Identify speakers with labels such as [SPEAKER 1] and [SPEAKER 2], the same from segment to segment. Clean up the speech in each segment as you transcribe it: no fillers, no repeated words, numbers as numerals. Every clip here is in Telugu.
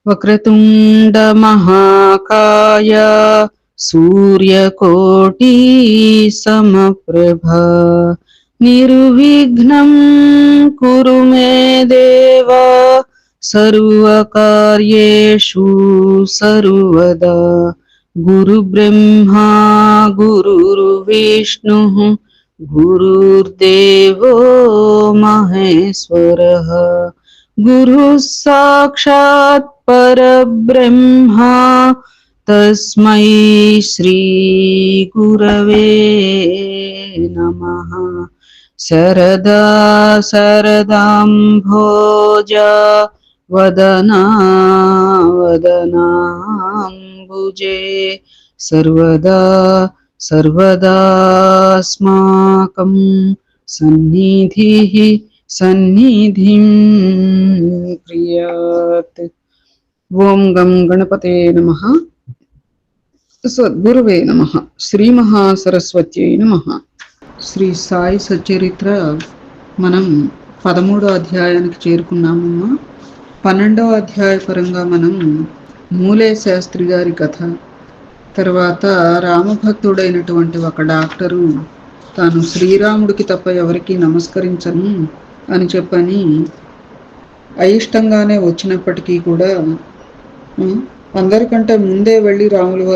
[SPEAKER 1] వక్రతుండ మహాకాయ సూర్యకోటి సమప్రభ నిర్విఘ్నం కురు మే దేవ సర్వకార్యేషు సర్వదా గురు బ్రహ్మా గురుర్విష్ణు గురుర్దేవో మహేశ్వరః గురు సాక్షాత్ పరబ్రహ్మ తస్మై శ్రీ గురవే నమః. శరదా శరదాంభోజ వదనా వదనాంబుజే సర్వదా సర్వదాస్మాకం సన్నిధిః సన్నిధిం క్రియాత్. ఓం గం గణపతే నమః. సద్గురువే నమః. శ్రీ మహాసరస్వత్యై నమః. శ్రీ సాయి సచ్చరిత్ర మనం 13వ అధ్యాయానికి చేరుకున్నామమ్మా. 12వ అధ్యాయ పరంగా మనం మూలే శాస్త్రి గారి కథ, తర్వాత రామభక్తుడైనటువంటి ఒక డాక్టరు తాను శ్రీరాముడికి తప్ప ఎవరికి నమస్కరించను అని చెప్పని అయిష్టంగానే వచ్చినప్పటికీ కూడా అందరికంటే ముందే వెళ్ళి రాములు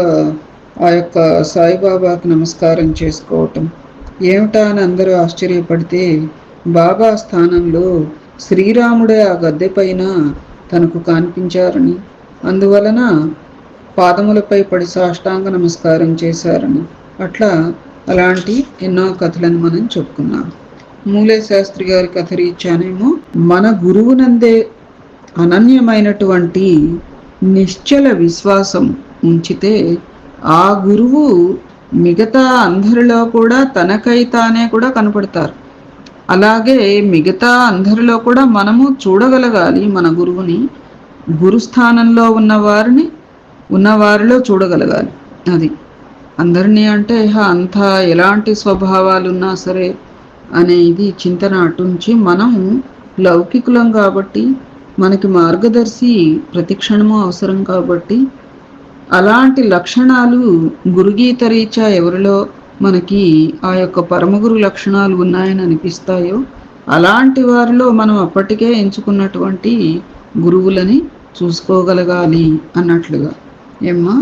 [SPEAKER 1] ఆ యొక్క సాయిబాబాకి నమస్కారం చేసుకోవటం ఏమిటా అని అందరూ ఆశ్చర్యపడితే, బాబా స్థానంలో శ్రీరాముడే ఆ గద్దె పైన తనకు కనిపించారని, అందువలన పాదములపై పడి సాష్టాంగ నమస్కారం చేశారని, అలాంటి ఎన్నో కథలను మనం చెప్పుకున్నాం. మూలే శాస్త్రి గారి కథ రీత్యానేమో మన గురువునందే అనన్యమైనటువంటి నిశ్చల విశ్వాసం ఉంచితే ఆ గురువు మిగతా అందరిలో కూడా తనకై తానే కూడా కనపడతారు. అలాగే మిగతా అందరిలో కూడా మనము చూడగలగాలి మన గురువుని. గురుస్థానంలో ఉన్నవారిలో చూడగలగాలి. అది అందరినీ అంటే అంతా ఎలాంటి స్వభావాలు ఉన్నా సరే అనేది చింతన అటుంచి, మనం లౌకికులం కాబట్టి మనకి మార్గదర్శి ప్రతిక్షణము అవసరం కాబట్టి అలాంటి లక్షణాలు గురుగీత రీత్యా ఎవరిలో మనకి ఆ యొక్క పరమగురు లక్షణాలు ఉన్నాయని అనిపిస్తాయో అలాంటి వారిలో మనం అప్పటికే ఎంచుకున్నటువంటి గురువులని చూసుకోగలగాలి అన్నట్లుగా. ఏమ్మా,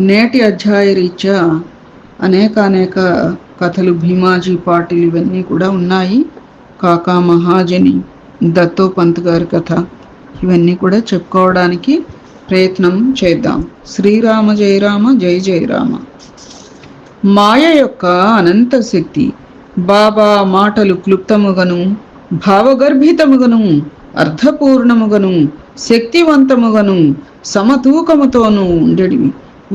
[SPEAKER 1] నేటి అధ్యాయ రీత్యా అనేక కథలు, భీమాజీ పాటిల్ ఇవన్నీ కూడా ఉన్నాయి. కాకా మహాజని, దత్తోపంత్ గారి కథ ఇవన్నీ కూడా చెప్పుకోవడానికి ప్రయత్నం చేద్దాం. శ్రీరామ జయ రామ జయ జయ రామ. మాయ యొక్క అనంత శక్తి బాబా మాటలు క్లుప్తముగను, భావగర్భితముగను, అర్థపూర్ణముగను, శక్తివంతముగను, సమతూకముతోనూ ఉండేవి.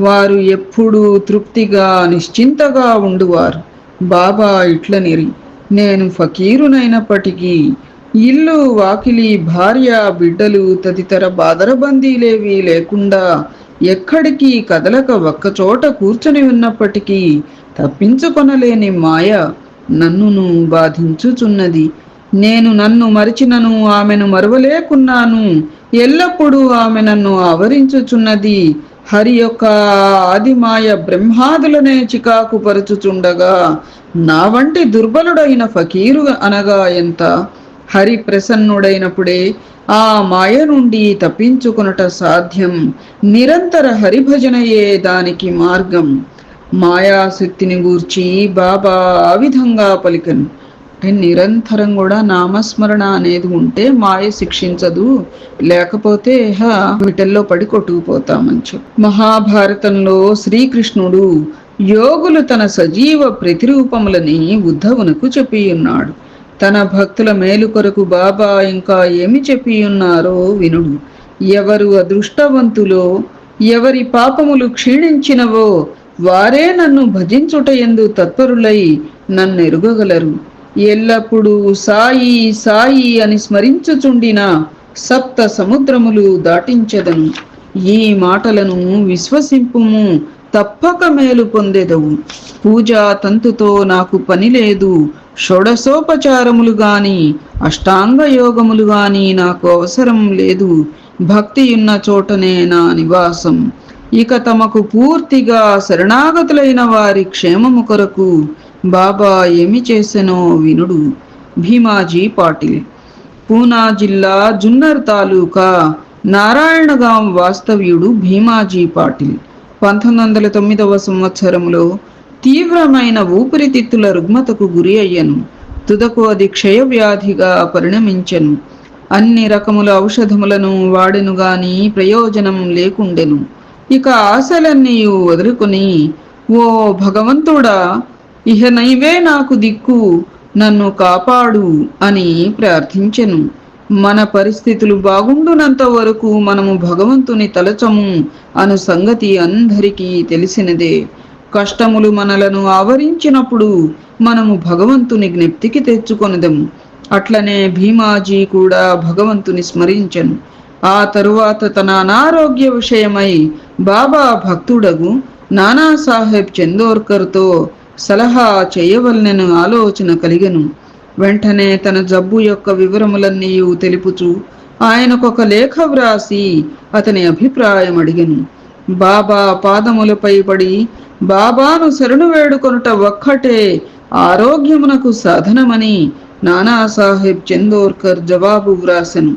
[SPEAKER 1] వారు ఎప్పుడూ తృప్తిగా నిశ్చింతగా ఉండువారు. బాబా ఇట్లనిరి, నేను ఫకీరునైనప్పటికీ ఇల్లు, వాకిలి, భార్య, బిడ్డలు తదితర బాదరబందీలేవి లేకుండా ఎక్కడికి కదలక ఒక్కచోట కూర్చొని ఉన్నప్పటికీ తప్పించుకొనలేని మాయ నన్నును బాధించుచున్నది. నేను నన్ను మరిచినను ఆమెను మరువలేకున్నాను. ఎల్లప్పుడూ ఆమె నన్ను ఆవరించుచున్నది. హరి యొక్క ఆదిమాయ బ్రహ్మాదులనే చికాకు పరుచుచుండగా నా వంటి దుర్బలుడైన ఫకీరు అనగా ఎంత? హరి ప్రసన్నుడైనప్పుడే ఆ మాయ నుండి తప్పించుకొనుట సాధ్యం. నిరంతర హరిభజనయే దానికి మార్గం. మాయాశక్తిని గూర్చి బాబా ఆ విధంగా పలికను. నిరంతరం కూడా నామస్మరణ అనేది ఉంటే మాయ శిక్షించదు, లేకపోతే వీటిల్లో పడి కొట్టుకుపోతామని చెప్పి. మహాభారతంలో శ్రీకృష్ణుడు యోగులు తన సజీవ ప్రతిరూపములని ఉద్ధవునకు చెప్పి ఉన్నాడు. తన భక్తుల మేలు కొరకు బాబా ఇంకా ఏమి చెప్పి ఉన్నారో వినుడు. ఎవరు అదృష్టవంతులో, ఎవరి పాపములు క్షీణించినవో వారే నన్ను భజించుటయందు తత్పరులై నన్నెరుగగలరు. ఎల్లప్పుడూ సాయి సాయి అని స్మరించుచుండిన సప్త సముద్రములు దాటించెదను. ఈ మాటలను విశ్వసింపుము, తప్పక మేలు పొందెదవు. పూజా తంతుతో నాకు పని లేదు. షోడశోపచారములు గాని అష్టాంగ యోగములు గాని నాకు అవసరం లేదు. భక్తియున్న చోటనే నా నివాసం. ఇక తమకు పూర్తిగా శరణాగతులైన వారి క్షేమము కొరకు బాబా ఏమి చేసెనో వినుడు. భీమాజీ పాటిల్. పూనా జిల్లా జున్నర్ తాలూకా నారాయణగాం వాస్తవ్యుడు భీమాజీ పాటిల్ 1909 సంవత్సరంలో తీవ్రమైన ఊపిరితిత్తుల రుగ్మతకు గురి అయ్యను. తుదకు అది క్షయవ్యాధిగా పరిణమించెను. అన్ని రకముల ఔషధములను వాడెను గాని ప్రయోజనం లేకుండెను. ఇక ఆశలన్నీ వదులుకొని, ఓ భగవంతుడా, ఇహ నైవే నాకు దిక్కు, నన్ను కాపాడు అని ప్రార్థించెను. మన పరిస్థితులు బాగుండునంత వరకు మనము భగవంతుని తలచము అను సంగతి అందరికీ తెలిసినదే. కష్టములు మనలను ఆవరించినప్పుడు మనము భగవంతుని జ్ఞప్తికి తెచ్చుకొనదము. అట్లనే భీమాజీ కూడా భగవంతుని స్మరించెను. ఆ తరువాత తన అనారోగ్య విషయమై బాబా భక్తుడగు నానాసాహెబ్ చందోర్కర్తో సలహా చేయవలనను ఆలోచన కలిగెను. వెంటనే తన జబ్బు యొక్క వివరములన్నీ తెలుపుచు ఆయనకొక లేఖ వ్రాసి అతని అభిప్రాయం అడిగెను. బాబా పాదములపై పడి బాబాను శరణు వేడుకొనుట ఒక్కటే ఆరోగ్యమునకు సాధనమని నానాసాహెబ్ చందోర్కర్ జవాబు వ్రాసెను.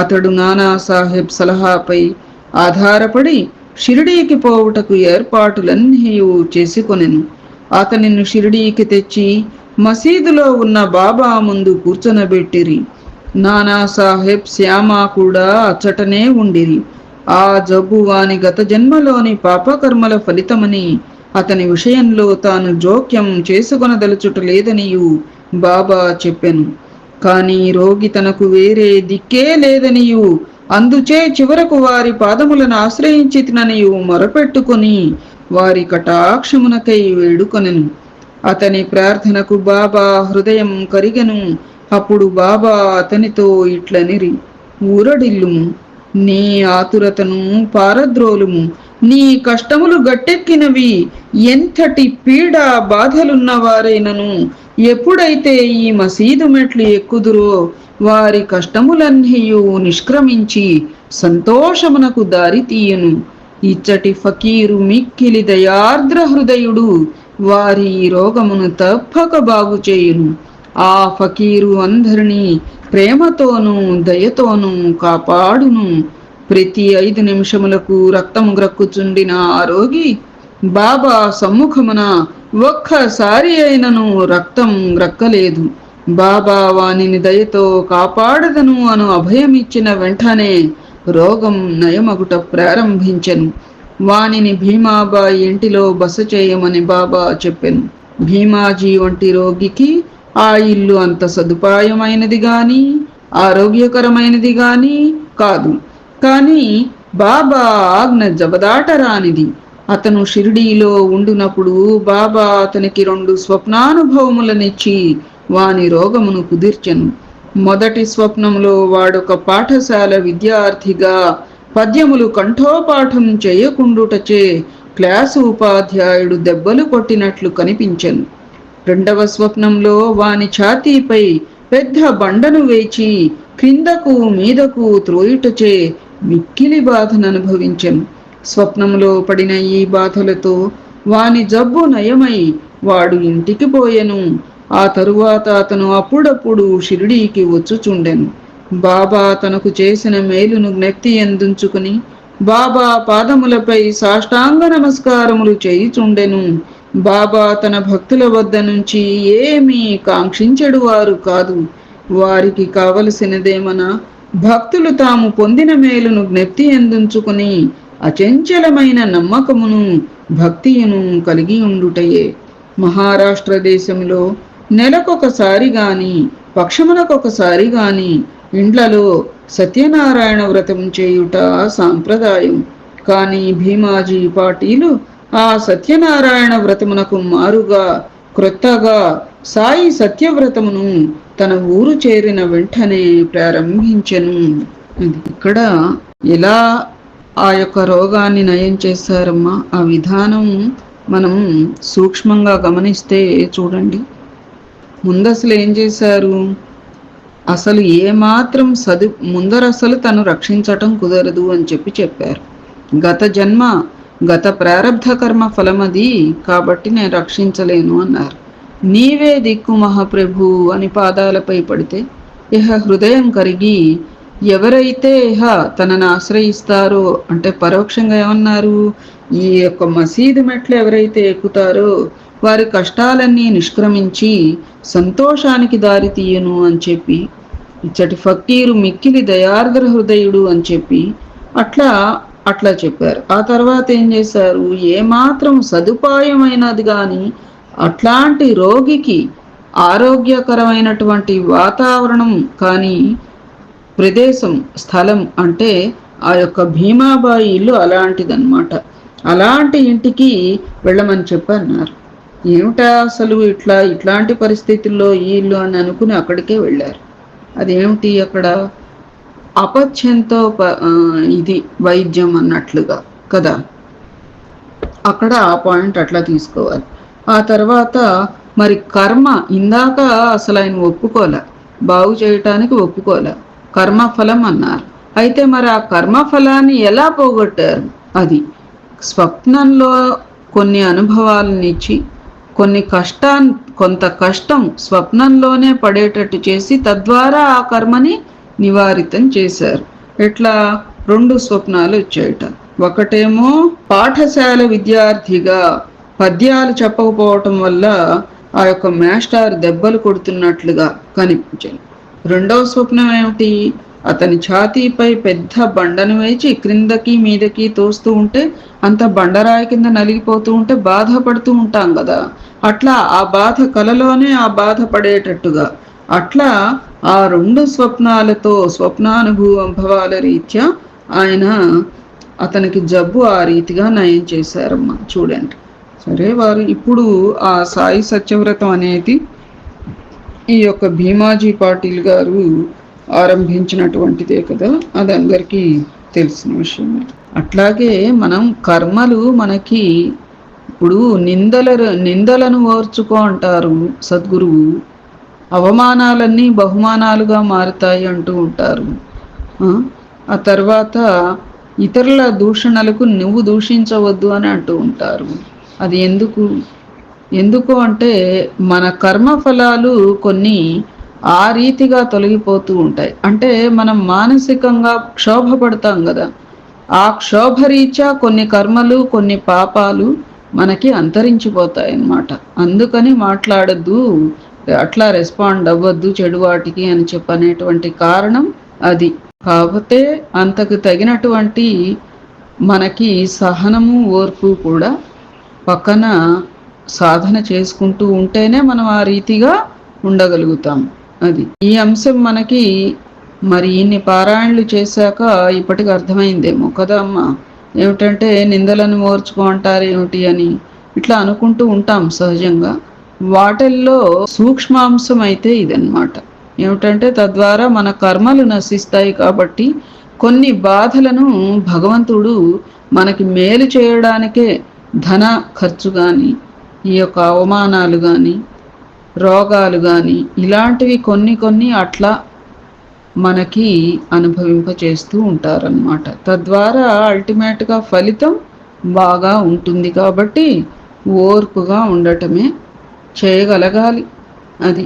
[SPEAKER 1] అతడు నానాసాహెబ్ సలహాపై ఆధారపడి షిరిడీకి పోవుటకు ఏర్పాటులన్నీ చేసుకొనెను. అతనిని షిరిడీకి తెచ్చి మసీదులో ఉన్న బాబా ముందు కూర్చొనబెట్టిరి. నానాసాహెబ్ శ్యామ కూడా అచ్చటనే ఉండిరి. ఆ జబ్బు వాని గత జన్మలోని పాపకర్మల ఫలితమని అతని విషయంలో తాను జోక్యం చేసుకొనదలుచుట లేదనియు బాబా చెప్పెను. కాని రోగి తనకు వేరే దిక్కే లేదనియు, అందుచే చివరకు వారి పాదములను ఆశ్రయించి తిననియు మొరపెట్టుకొని వారి కటాక్షమునకై వేడుకొనెను. అతని ప్రార్థనకు బాబా హృదయం కరిగెను. అప్పుడు బాబా అతనితో ఇట్లనిరి, ఊరడిల్లుము, నీ ఆతురతను పారద్రోలుము, నీ కష్టములు గట్టెక్కినవి. ఎంతటి పీడ బాధలున్న వారైనను ఎప్పుడైతే ఈ మసీదు మెట్లు ఎక్కుదురో వారి కష్టములన్నీ నిష్క్రమించి సంతోషమునకు దారితీయును. ఇచ్చటి ఫకీరు మిక్కిలి దయార్ద్ర హృదయుడు, వారి రోగమును తప్పక బాగు చేయును. ఆ ఫకీరు అందరినీ ప్రేమతోనూ దయతోనూ కాపాడును. ప్రతి 5 నిమిషములకు రక్తము గ్రక్కుచుండిన ఆ రోగి బాబా సమ్ముఖమున ఒక్కసారి అయినను రక్తం గ్రక్కలేదు. బాబా వానిని దయతో కాపాడదను అను అభయమిచ్చిన వెంటనే రోగం నయమగుట ప్రారంభించెను. వానిని భీమాబాయి ఇంటిలో బస చేయమని బాబా చెప్పెను. భీమాజీ వంటి రోగికి ఆ ఇల్లు అంత సదుపాయమైనది గాని ఆరోగ్యకరమైనది గాని కాదు. కానీ బాబా ఆజ్ఞ జబదాటరానిది. అతను షిరిడీలో ఉండునప్పుడు బాబా అతనికి 2 స్వప్నానుభవములనిచ్చి వాని రోగమును కుదిర్చెను. మొదటి స్వప్నంలో వాడొక పాఠశాల విద్యార్థిగా పద్యములు కంఠోపాఠం చేయకుండుటచే క్లాసు ఉపాధ్యాయుడు దెబ్బలు కొట్టినట్లు కనిపించెను. రెండవ స్వప్నంలో వాని ఛాతీపై పెద్ద బండను వేచి క్రిందకు మీదకు త్రోయుటచే మిక్కిలి బాధను అనుభవించెను. స్వప్నంలో పడిన ఈ బాధలతో వాని జబ్బు నయమై వాడు ఇంటికి పోయెను. ఆ తరువాత అతను అప్పుడప్పుడు షిరిడీకి వచ్చుచుండెను. బాబా తనకు చేసిన మేలును జ్ఞప్తి ఎందుంచుకుని బాబా పాదములపై సాష్టాంగ నమస్కారములు చేయుచుండెను. బాబా తన భక్తుల వద్ద నుంచి ఏమీ కాంక్షించెడు వారు కాదు. వారికి కావలసినదేమనా భక్తులు తాము పొందిన మేలును జ్ఞప్తి ఎందుంచుకుని అచంచలమైన నమ్మకమును భక్తియును కలిగి ఉండుటయే. మహారాష్ట్ర దేశంలో నెలకొకసారి గాని పక్షమునకొకసారి గాని ఇండ్లలో సత్యనారాయణ వ్రతం చేయుట సాంప్రదాయం. కానీ భీమాజీ పాటీలు ఆ సత్యనారాయణ వ్రతమునకు మారుగా క్రొత్తగా సాయి సత్యవ్రతమును తన ఊరు చేరిన వెంటనే ప్రారంభించెను. ఇక్కడ ఎలా ఆ యొక్క రోగాన్ని నయం చేశారమ్మా, ఆ విధానం మనం సూక్ష్మంగా గమనిస్తే చూడండి. ముందు అసలు ఏం చేశారు, అసలు ఏమాత్రం ముందరసలు తను రక్షించటం కుదరదు అని చెప్పారు. గత జన్మ గత ప్రారబ్ధ కర్మ ఫలమది, కాబట్టి నేను రక్షించలేను అన్నారు. నీవే దిక్కు మహాప్రభు అని పాదాలపై పడితే ఇహ హృదయం కరిగి ఎవరైతే ఇహ తనను ఆశ్రయిస్తారో, అంటే పరోక్షంగా ఏమన్నారు, ఈ యొక్క మసీదు మెట్లు ఎవరైతే ఎక్కుతారో వారి కష్టాలన్నీ నిష్క్రమించి సంతోషానికి దారి తీయను అని చెప్పి, ఇచ్చటి ఫకీరు మిక్కిలి దయార్ద్ర హృదయుడు అని చెప్పి అట్లా చెప్పారు. ఆ తర్వాత ఏం చేశారు, ఏమాత్రం సదుపాయమైనది కానీ అట్లాంటి రోగికి ఆరోగ్యకరమైనటువంటి వాతావరణం కానీ ప్రదేశం స్థలం అంటే ఆ యొక్క భీమాబాయి ఇల్లు అలాంటిదన్నమాట. అలాంటి ఇంటికి వెళ్ళమని చెప్పన్నారు. ఏమిటా అసలు ఇట్లాంటి పరిస్థితుల్లో ఈ ఇల్లు అని అనుకుని అక్కడికే వెళ్ళారు. అదేమిటి, అక్కడ అపథ్యంతో ఇది వైద్యం అన్నట్లుగా కదా, అక్కడ ఆ పాయింట్ అట్లా తీసుకోవాలి. ఆ తర్వాత మరి కర్మ, ఇందాక అసలు ఆయన ఒప్పుకోలే, బాగు చేయటానికి ఒప్పుకోలే, కర్మఫలం అన్నారు. అయితే మరి ఆ కర్మఫలాన్ని ఎలా పోగొట్టారు? అది స్వప్నంలో కొన్ని అనుభవాలనిచ్చి కొంత కష్టం స్వప్నంలోనే పడేటట్టు చేసి తద్వారా ఆ కర్మని నివారితం చేశారు. ఎట్లా? 2 స్వప్నాలు వచ్చాయట. ఒకటేమో పాఠశాల విద్యార్థిగా పద్యాలు చెప్పకపోవటం వల్ల ఆ యొక్క మాస్టర్ దెబ్బలు కొడుతున్నట్లుగా కనిపించాయి. రెండవ స్వప్నం ఏమిటి, అతని ఛాతీపై పెద్ద బండను వేచి క్రిందకి మీదకి తోస్తూ ఉంటే అంత బండరాయి కింద నలిగిపోతూ ఉంటే బాధపడుతూ ఉంటాం కదా, అట్లా ఆ బాధ కలలోనే ఆ బాధ పడేటట్టుగా అట్లా ఆ 2 స్వప్నాలతో స్వప్నానుభవాల రీత్యా ఆయన అతనికి జబ్బు ఆ రీతిగా నయం చేశారమ్మా. చూడండి. సరే, వారు ఇప్పుడు ఆ సాయి సత్యవ్రతం అనేది ఈ యొక్క భీమాజీ పాటిల్ గారు ఆరంభించినటువంటిదే కదా, అది అందరికీ తెలిసిన విషయమే. అట్లాగే మనం కర్మలు మనకి ఇప్పుడు నిందలను ఓర్చుకో అంటారు సద్గురువు, అవమానాలన్నీ బహుమానాలుగా మారుతాయి అంటూ ఉంటారు. ఆ తర్వాత ఇతరుల దూషణలకు నువ్వు దూషించవద్దు అని అంటూ ఉంటారు. అది ఎందుకు అంటే మన కర్మఫలాలు కొన్ని ఆ రీతిగా తొలగిపోతూ ఉంటాయి. అంటే మనం మానసికంగా క్షోభపడతాం కదా, ఆ క్షోభరీత్యా కొన్ని కర్మలు కొన్ని పాపాలు మనకి అంతరించిపోతాయి అన్నమాట. అందుకని మాట్లాడద్దు, అట్లా రెస్పాండ్ అవ్వద్దు చెడు వాటికి అని చెప్పనేటువంటి కారణం అది. కాకపోతే అంతకు తగినటువంటి మనకి సహనము ఓర్పు కూడా పక్కన సాధన చేసుకుంటూ ఉంటేనే మనం ఆ రీతిగా ఉండగలుగుతాం. అది ఈ అంశం మనకి మరి ఇన్ని పారాయణలు చేశాక ఇప్పటికి అర్థమైందేమో కదా అమ్మ. ఏమిటంటే నిందలను ఓర్చుకో అంటారు ఏమిటి అని ఇట్లా అనుకుంటూ ఉంటాం సహజంగా. వాటిల్లో సూక్ష్మాంశం అయితే ఇదన్నమాట. ఏమిటంటే తద్వారా మన కర్మలు నశిస్తాయి కాబట్టి కొన్ని బాధలను భగవంతుడు మనకి మేలు చేయడానికే ధన ఖర్చు కానీ, ఈ యొక్క అవమానాలు కానీ, రోగాలు కానీ ఇలాంటివి కొన్ని అట్లా మనకి అనుభవింపచేస్తూ ఉంటారన్నమాట. తద్వారా అల్టిమేట్గా ఫలితం బాగా ఉంటుంది. కాబట్టి ఓర్పుగా ఉండటమే చేయగలగాలి. అది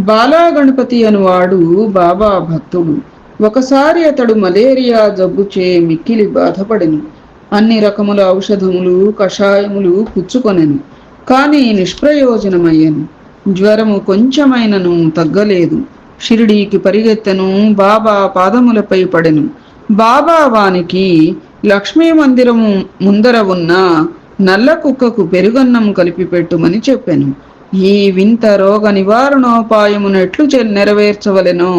[SPEAKER 1] బాలాగణపతి అనువాడు బాబా భక్తుడు. ఒకసారి అతడు మలేరియా జబ్బుచే మిక్కిలి బాధపడెను. అన్ని రకముల ఔషధములు కషాయములు పుచ్చుకొనెను, కానీ నిష్ప్రయోజనమయ్యను. జ్వరము కొంచెమైనను తగ్గలేదు. షిరిడీకి పరిగెత్తెను, బాబా పాదములపై పడెను. బాబా వానికి లక్ష్మీ మందిరము ముందర ఉన్న నల్ల కుక్కకు పెరుగన్నం కలిపి పెట్టుమని చెప్పెను. ఈ వింత రోగ నివారణోపాయమునెట్లు నెరవేర్చవలెనో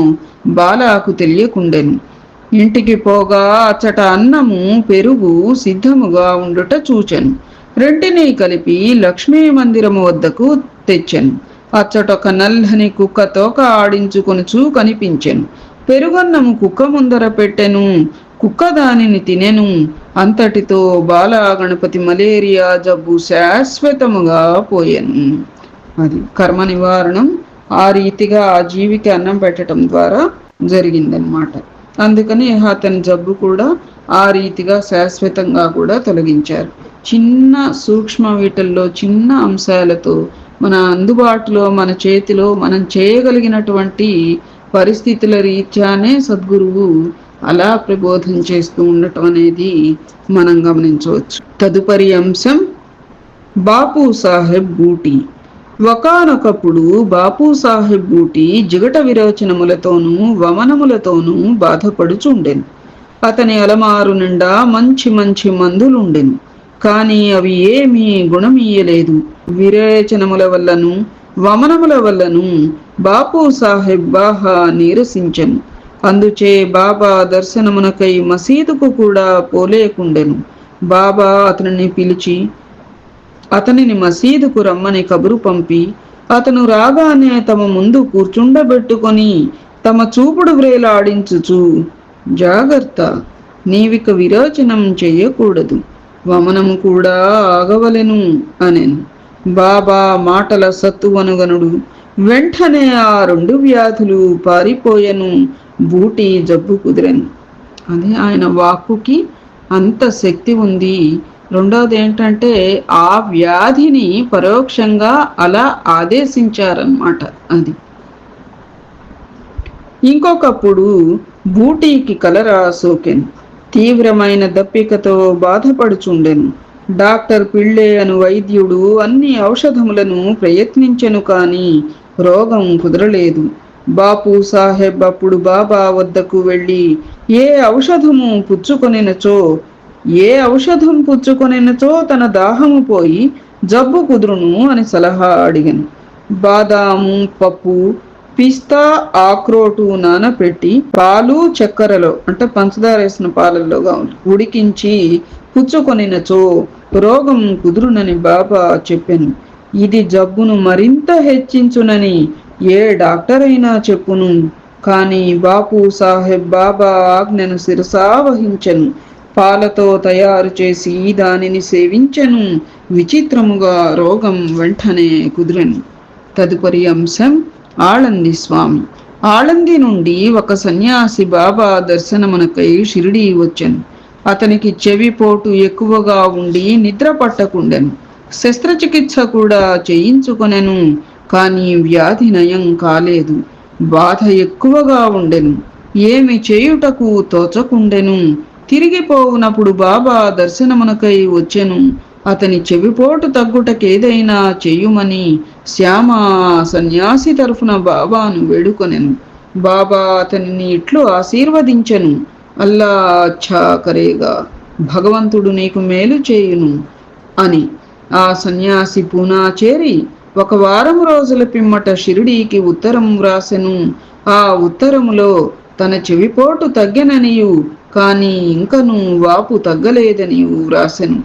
[SPEAKER 1] బాలాకు తెలియకుండెను. ఇంటికి పోగా అచ్చట అన్నము పెరుగు సిద్ధముగా ఉండుట చూచెను. రెంటినీ కలిపి లక్ష్మీ మందిరము వద్దకు తెచ్చెను. అచ్చటొక నల్లని కుక్క తోక ఆడించుకొనుచూ కనిపించెను. పెరుగన్నము కుక్క ముందర పెట్టెను. కుక్క దానిని తినెను. అంతటితో బాలగణపతి మలేరియా జబ్బు శాశ్వతముగా పోయెను. అది కర్మ నివారణం ఆ రీతిగా ఆ జీవికి అన్నం పెట్టడం ద్వారా జరిగిందనమాట. అందుకని అతని జబ్బు కూడా ఆ రీతిగా శాశ్వతంగా కూడా తొలగించారు. చిన్న సూక్ష్మ వీటల్లో చిన్న అంశాలతో మన అందుబాటులో మన చేతిలో మనం చేయగలిగినటువంటి పరిస్థితుల రీత్యానే సద్గురువు అలా ప్రబోధం చేస్తూ ఉండటం అనేది మనం గమనించవచ్చు. తదుపరి అంశం బాపు సాహెబ్ బూటీ. ఒకానొకప్పుడు బాపు సాహెబ్ బూటీ జిగట విరోచనములతోనూ వమనములతోనూ బాధపడుచుండెను. అతని అలమారు నిండా మంచి మంచి మందులుండెను. కాని అవి ఏమీ గుణమీయలేదు. విరేచనముల వల్లను వమనముల వల్లను బాపు సాహెబ్ బాహా నీరసించెను. అందుచే బాబా దర్శనమునకై మసీదుకు కూడా పోలేకుండెను. బాబా అతనిని పిలిచి అతనిని మసీదుకు రమ్మని కబురు పంపి అతను రాగానే తమ ముందు కూర్చుండబెట్టుకొని తమ చూపుడు వ్రేలాడించుచు, జాగ్రత్త, నీవిక విరోచనం చెయ్యకూడదు, వమనము కూడా ఆగవలెను అనెను. బాబా మాటల సత్తువనుగనుడు వెంటనే ఆ 2 వ్యాధులు పారిపోయెను. బూటీ జబ్బు కుదిరెను. అదే ఆయన వాక్కుకి అంత శక్తి ఉంది. రెండవది ఏంటంటే ఆ వ్యాధిని పరోక్షంగా అలా ఆదేశించారన్నమాట. అది ఇంకొకప్పుడు బూటీకి కలరా సోకెను. తీవ్రమైన దప్పికతో బాధపడుచుండెను. డాక్టర్ పిళ్ళే అను వైద్యుడు అన్ని ఔషధములను ప్రయత్నించెను, కాని రోగం కుదరలేదు. బాపు సాహెబ్ అప్పుడు బాబా వద్దకు వెళ్ళి ఏ ఔషధము పుచ్చుకొనినచో తన దాహము పోయి జబ్బు కుదురును అని సలహా అడిగాను. బాదాము పప్పు, పిస్తా, ఆక్రోటు నానపెట్టి పాలు చక్కెరలో అంటే పంచదార వేసిన పాలల్లో ఉడికించి పుచ్చుకొనినచో రోగం కుదురునని బాబా చెప్పాను. ఇది జబ్బును మరింత హెచ్చించునని ఏ డాక్టర్ అయినా చెప్పును. కాని బాపు సాహెబ్ బాబా ఆజ్ఞను శిరసావహించెను. పాలతో తయారు చేసి దానిని సేవించెను. విచిత్రముగా రోగం వెంటనే కుదిరెను. తదుపరి అంశం ఆళంది స్వామి. ఆళంది నుండి ఒక సన్యాసి బాబా దర్శనమునకై షిరిడీ వచ్చెను. అతనికి చెవిపోటు ఎక్కువగా ఉండి నిద్ర పట్టకుండెను. శస్త్రచికిత్స కూడా చేయించుకొనెను. కానీ వ్యాధి నయం కాలేదు. బాధ ఎక్కువగా ఉండెను. ఏమి చేయుటకు తోచకుండెను. తిరిగిపోవునప్పుడు బాబా దర్శనమునకై వచ్చెను. అతని చెవిపోటు తగ్గుటకేదైనా చెయ్యుమని శ్యామ సన్యాసి తరఫున బాబాను వేడుకొనెను. బాబా అతనిని ఇట్లు ఆశీర్వదించెను. అల్లా అచ్చా కరేగా, భగవంతుడు నీకు మేలు చేయును అని. ఆ సన్యాసి పూనా చేరి 1 వారం రోజుల పిమ్మట షిరిడీకి ఉత్తరం వ్రాసెను. ఆ ఉత్తరములో తన చెవిపోటు తగ్గెననియు కాని ఇంకను వాపు తగ్గలేదనియు వ్రాసెను.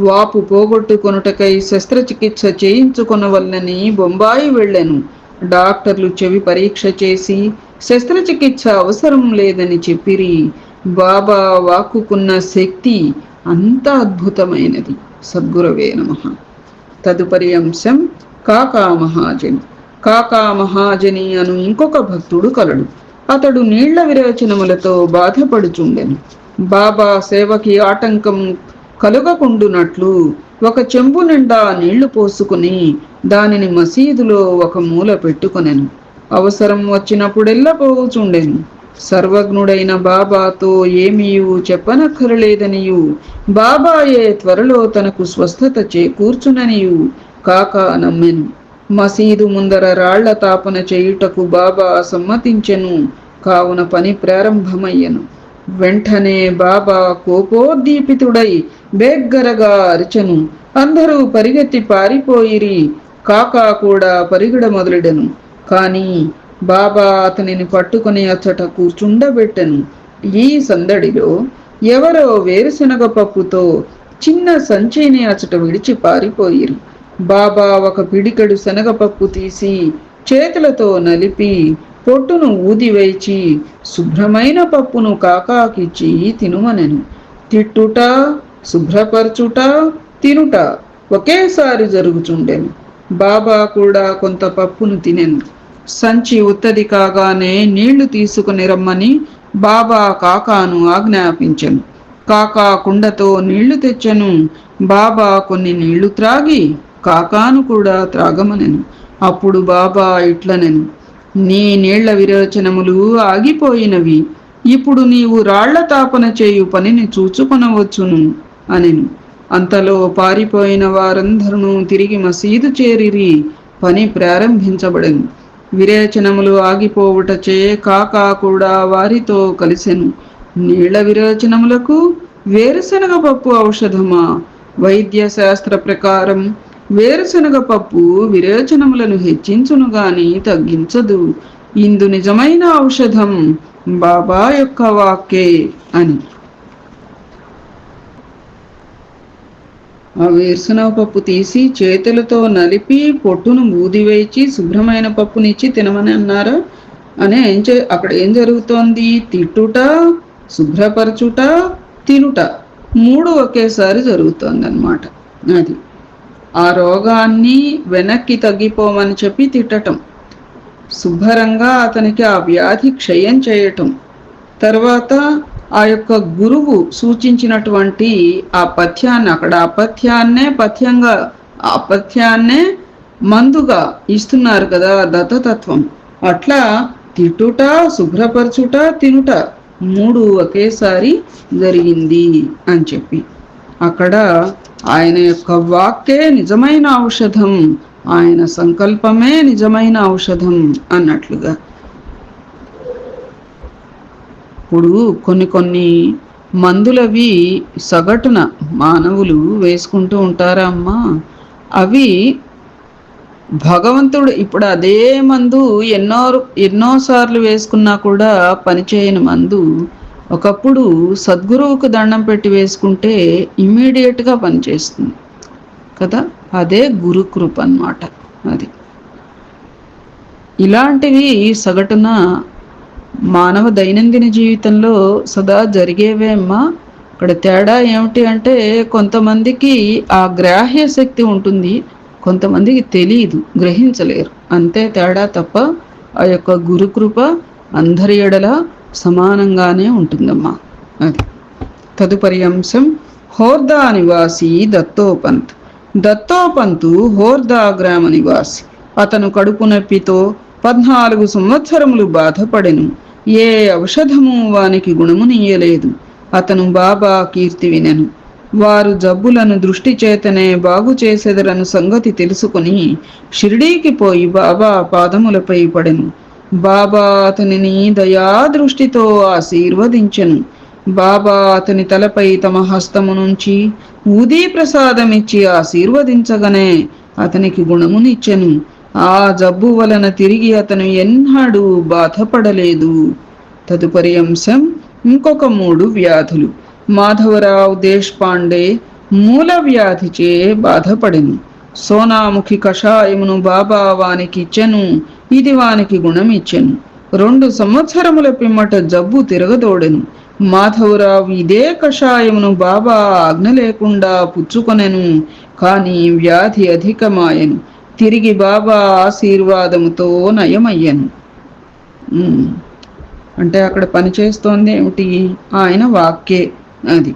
[SPEAKER 1] వాపు పోగొట్టుకొనుటకై శస్త్రచికిత్స చేయించుకొనవల్లని బొంబాయి వెళ్ళెను. డాక్టర్లు చెవి పరీక్ష చేసి శస్త్రచికిత్స అవసరం లేదని చెప్పిరి. బాబా వాక్కుకున్న శక్తి అంత అద్భుతమైనది. సద్గురవే నమః. తదుపరి అంశం కాకా మహాజని. కాకా మహాజని అను ఇంకొక భక్తుడు కలడు. అతడు నీళ్ల విరేచనములతో బాధపడుచుండెను. బాబా సేవకి ఆటంకం కలుగకుండునట్లు ఒక చెంబు నిండా నీళ్లు పోసుకుని దానిని మసీదులో ఒక మూల పెట్టుకొనెను. అవసరం వచ్చినప్పుడెల్లా పోవుచుండెను. సర్వజ్ఞుడైన బాబాతో ఏమీయూ చెప్పనక్కరలేదనియు బాబాయే త్వరలో తనకు స్వస్థత చేకూర్చుననియు కాకా నమ్మెను. మసీదు ముందర రాళ్ల తాపన చేయుటకు బాబా సమ్మతించెను. కావున పని ప్రారంభమయ్యను. వెంటనే బాబా కోపోద్దీపితుడై బేగ్గరగా అరిచెను. అందరూ పరిగెత్తి పారిపోయిరి. కాకా కూడా పరిగెడ మొదలెడెను. కాని బాబా అతనిని పట్టుకుని అచ్చట కూర్చుండబెట్టెను. ఈ సందడిలో ఎవరో వేరుశనగ పప్పుతో చిన్న సంచిని అచ్చట విడిచి పారిపోయిరి. బాబా ఒక పిడికెడు శనగపప్పు తీసి చేతులతో నలిపి పొట్టును ఊదివేచి శుభ్రమైన పప్పును కాకాకిచ్చి తినుమనెను. తిట్టుట, శుభ్రపరచుట, తినుట ఒకేసారి జరుగుచుండెను. బాబా కూడా కొంత పప్పును తినెను. సంచి ఉత్తది కాగానే నీళ్లు తీసుకుని రమ్మని బాబా కాకాను ఆజ్ఞాపించెను. కాకా కుండతో నీళ్లు తెచ్చెను. బాబా కొన్ని నీళ్లు త్రాగి కాకాను కూడా త్రాగమనెను. అప్పుడు బాబా ఇట్లనెను, నీ నీళ్ల విరోచనములు ఆగిపోయినవి. ఇప్పుడు నీవు రాళ్ల తాపన చేయు పనిని చూచుకొనవచ్చును అనెను. అంతలో పారిపోయిన వారందరూ తిరిగి మసీదు చేరిరి. పని ప్రారంభించబడెను. విరేచనములు ఆగిపోవుటచే కాకా కూడా వారితో కలిసెను. నీళ్ల విరేచనములకు వేరుశనగ పప్పు ఔషధమా? వైద్య శాస్త్ర ప్రకారం వేరుశనగ పప్పు విరేచనములను హెచ్చించును గాని తగ్గించదు. ఇందు నిజమైన ఔషధం బాబా యొక్క వాక్కే అని. ఆ వేరుశనగ పప్పు తీసి చేతులతో నలిపి పొట్టును ఊదివేచి శుభ్రమైన పప్పునిచ్చి తినమని అన్నారా? అని అక్కడ ఏం జరుగుతోంది? తిట్టుట, శుభ్రపరచుట, తినుట మూడు ఒకేసారి జరుగుతోంది అన్నమాట. అది ఆ రోగాన్ని వెనక్కి తగ్గిపోమని చెప్పి తిట్టటం, శుభ్రంగా అతనికి ఆ వ్యాధి క్షయం చేయటం, తర్వాత ఆ యొక్క గురువు సూచించినటువంటి ఆ పథ్యాన్ని, అక్కడ అపథ్యాన్నే పథ్యంగా, అపథ్యాన్నే మందుగా ఇస్తున్నారు కదా దత్తతత్వం. అట్లా తిట్టుట, శుభ్రపరచుట, తినుట మూడు ఒకేసారి జరిగింది అని చెప్పి అక్కడ ఆయన యొక్క వాక్కే నిజమైన ఔషధం, ఆయన సంకల్పమే నిజమైన ఔషధం అన్నట్లుగా. ఇప్పుడు కొన్ని మందులవి సగటున మానవులు వేసుకుంటూ ఉంటారా అమ్మా? అవి భగవంతుడు ఇప్పుడు అదే మందు ఎన్నోసార్లు వేసుకున్నా కూడా పనిచేయని మందు ఒకప్పుడు సద్గురువుకు దండం పెట్టి వేసుకుంటే ఇమ్మీడియట్గా పనిచేస్తుంది కదా. అదే గురుకృప అన్నమాట. అది ఇలాంటివి సగటున మానవ దైనందిన జీవితంలో సదా జరిగేవే అమ్మా. ఇక్కడ తేడా ఏమిటి అంటే కొంతమందికి ఆ గ్రాహ్య శక్తి ఉంటుంది, కొంతమందికి తెలియదు, గ్రహించలేరు, అంతే తేడా తప్ప ఆ యొక్క గురుకృప అందరి ఎడల సమానంగానే ఉంటుందమ్మా. అది తదుపరి అంశం హోర్దా నివాసి దత్తోపంత్. దత్తోపంతు హోర్దా గ్రామ నివాసి. అతను కడుపు నొప్పితో 14 సంవత్సరములు బాధపడెను. ఏ ఔషధము వానికి గుణమునీయలేదు. అతను బాబా కీర్తి వినెను. వారు జబ్బులను దృష్టి చేతనే బాగు చేసెదరను సంగతి తెలుసుకుని షిరిడీకి పోయి బాబా పాదములపై పడెను. బాబా అతనిని దయాదృష్టితో ఆశీర్వదించెను. బాబా అతని తలపై తమ హస్తము నుంచి ఊదీ ప్రసాదమిచ్చి ఆశీర్వదించగానే అతనికి గుణమునిచ్చెను. ఆ జబ్బు వలన తిరిగి అతను ఎన్నడూ బాధపడలేదు. తదుపరి అంశం ఇంకొక 3 వ్యాధులు. మాధవరావు దేశపాండే మూల వ్యాధిచే బాధపడెను. సోనాముఖి కషాయమును బాబా వానికి ఇచ్చెను. ఇది వానికి గుణమిచ్చెను. 2 సంవత్సరముల పిమ్మట జబ్బు తిరగదోడెను. మాధవరావు ఇదే కషాయమును బాబా ఆజ్ఞ లేకుండా పుచ్చుకొనెను. కానీ వ్యాధి అధికమాయెను. తిరిగి బాబా ఆశీర్వాదముతో నయమయ్యను. అంటే అక్కడ పనిచేస్తోంది ఏమిటి? ఆయన వాక్యే. అది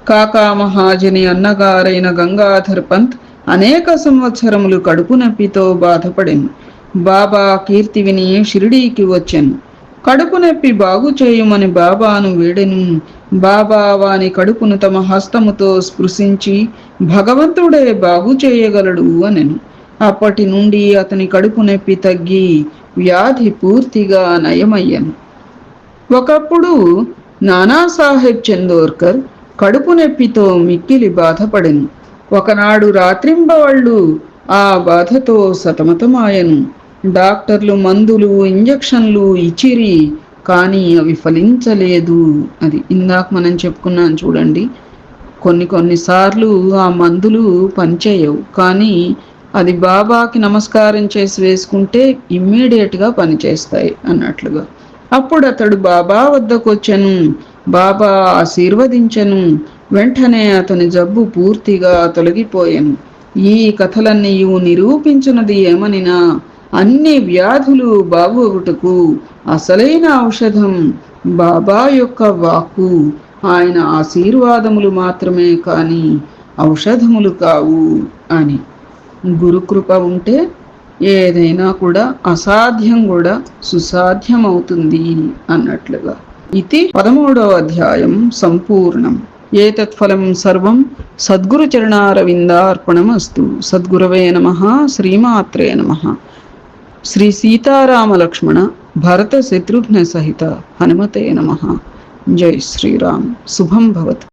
[SPEAKER 1] కాకా మహాజని అన్నగారైన గంగాధర్ పంత్ అనేక సంవత్సరములు కడుపు నొప్పితో బాధపడెను. బాబా కీర్తి విని షిరిడీకి వచ్చెను. కడుపు నొప్పి బాగు చేయమని బాబాను వేడెను. బాబా వాని కడుపును తమ హస్తముతో స్పృశించి భగవంతుడే బాగు చేయగలడు అనెను. అప్పటి నుండి అతని కడుపు నొప్పి తగ్గి వ్యాధి పూర్తిగా నయమయ్యను. ఒకప్పుడు నానాసాహెబ్ చందోర్కర్ కడుపు నొప్పితో మిక్కిలి బాధపడెను. ఒకనాడు రాత్రింబవళ్ళు ఆ బాధతో సతమతమాయను. డాక్టర్లు మందులు, ఇంజక్షన్లు ఇచ్చిరి, కానీ అవి ఫలించలేదు. అది ఇందాక మనం చెప్పుకున్నాం చూడండి. కొన్నిసార్లు ఆ మందులు పనిచేయవు, కానీ అది బాబాకి నమస్కారం చేసి వేసుకుంటే ఇమ్మీడియట్గా పనిచేస్తాయి అన్నట్లుగా. అప్పుడు అతడు బాబా వద్దకు వచ్చెను. బాబా ఆశీర్వదించెను. వెంటనే అతని జబ్బు పూర్తిగా తొలగిపోయెను. ఈ కథలన్నీ నిరూపించున్నది ఏమనినా అన్ని వ్యాధులు బాగోగుటకు అసలైన ఔషధం బాబా యొక్క వాక్కు, ఆయన ఆశీర్వాదములు మాత్రమే కాని ఔషధములు కావు అని. గురుకృప ఉంటే ఏదైనా కూడా అసాధ్యం కూడా సుసాధ్యం అవుతుంది అన్నట్లుగా. ఇది 13వ అధ్యాయం సంపూర్ణం. ఏతత్ఫలం సర్వం సద్గురు చరణారవిందార్పణమస్తు. సద్గురవే నమః. శ్రీమాత్రే నమః. శ్రీ సీతారామ లక్ష్మణ భరత శత్రుఘ్న సహిత హనుమతే నమః. జై శ్రీరామ్. శుభం భవతు.